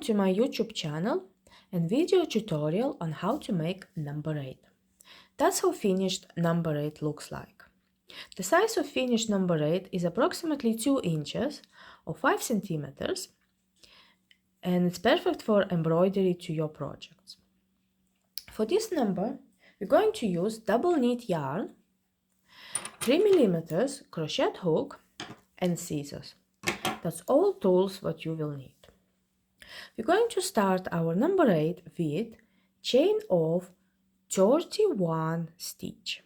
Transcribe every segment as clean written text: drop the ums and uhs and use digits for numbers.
to my YouTube channel and video tutorial on how to make number 8. That's how finished number 8 looks like. The size of finished number 8 is approximately 2 inches or 5 centimeters, and it's perfect for embroidery to your projects. For this number, we're going to use double knit yarn, 3 millimeters crochet hook and scissors. That's all tools what you will need. We're going to start our number 8 with chain of 31 stitch.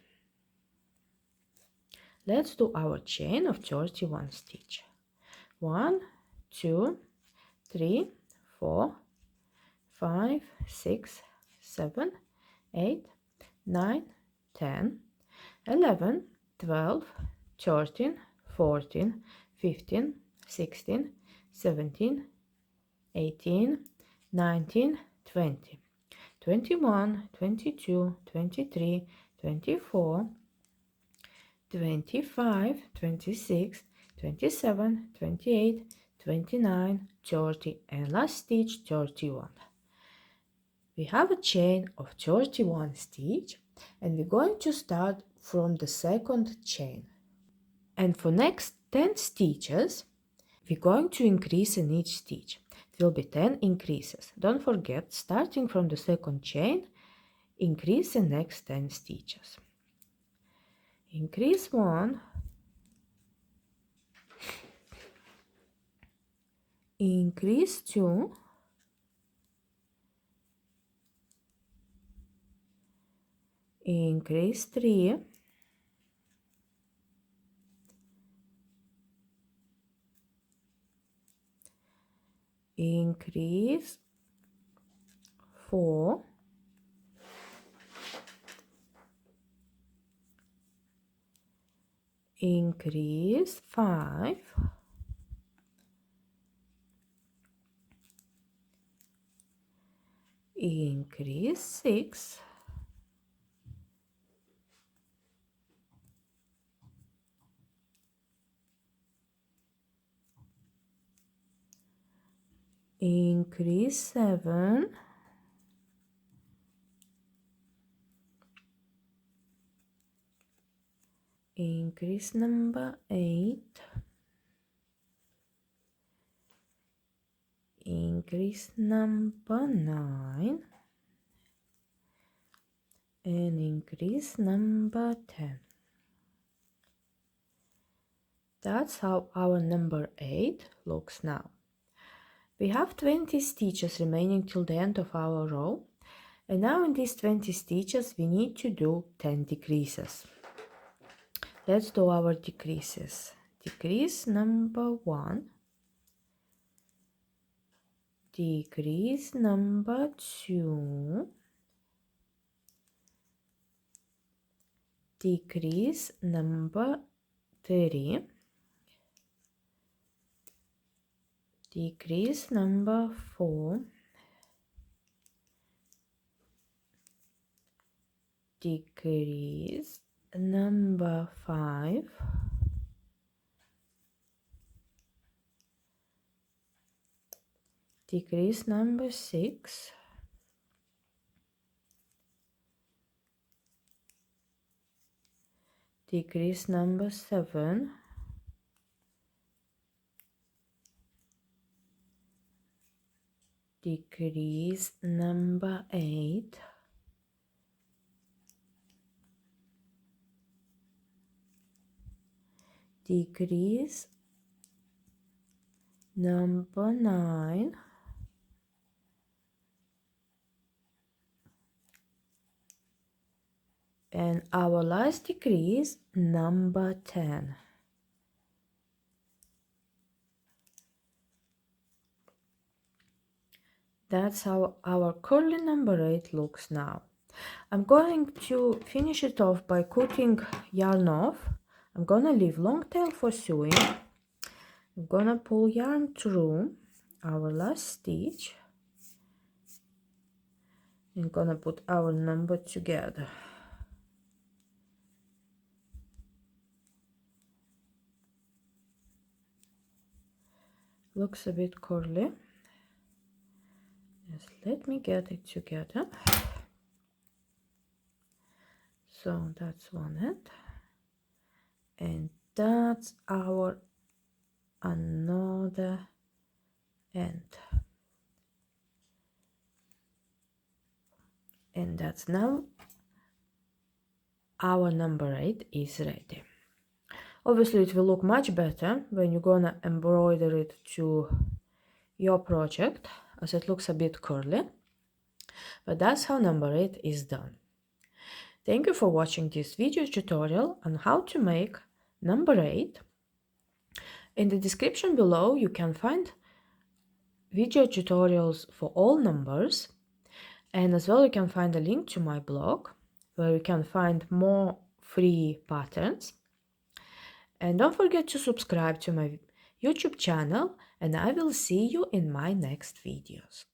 Let's do our chain of 31 stitch. 1, 2, 3, 4, 5, 6, 7, 8, 9, 10, 11, 12, 13, 14, 15, 16, 17, 18, 19, 20, 21, 22, 23, 24, 25, 26, 27, 28, 29, 30, and last stitch 31. We have a chain of 31 stitch, and we're going to start from the second chain. And for next 10 stitches, we're going to increase in each stitch. It will be 10 increases. Don't forget, starting from the second chain, increase the next 10 stitches. Increase 1, increase 2, increase 3, increase 4, increase 5, increase 6, increase 7, increase number 8, increase number 9, and increase number 10. That's how our number 8 looks now. We have 20 stitches remaining till the end of our row, and now in these 20 stitches we need to do 10 decreases. Let's do our decreases. Decrease number 1, decrease number 2, decrease number 3, decrease number 4, decrease number 5, decrease number 6, decrease number 7, decrease number 8, decrease number 9, and our last decrease number 10. That's how our curly number 8 looks now. I'm going to finish it off by cutting yarn off. I'm gonna leave long tail for sewing. I'm gonna pull yarn through our last stitch. I'm gonna put our number together. Looks a bit curly. let me get it together. So that's one end, and that's our another end, and that's now our number 8 is ready. Obviously it will look much better when you're gonna embroider it to your project, as it looks a bit curly, but that's how number 8 is done. Thank you for watching this video tutorial on how to make number 8. In the description below you can find video tutorials for all numbers, and as well you can find a link to my blog where you can find more free patterns. And don't forget to subscribe to my YouTube channel, and I will see you in my next videos.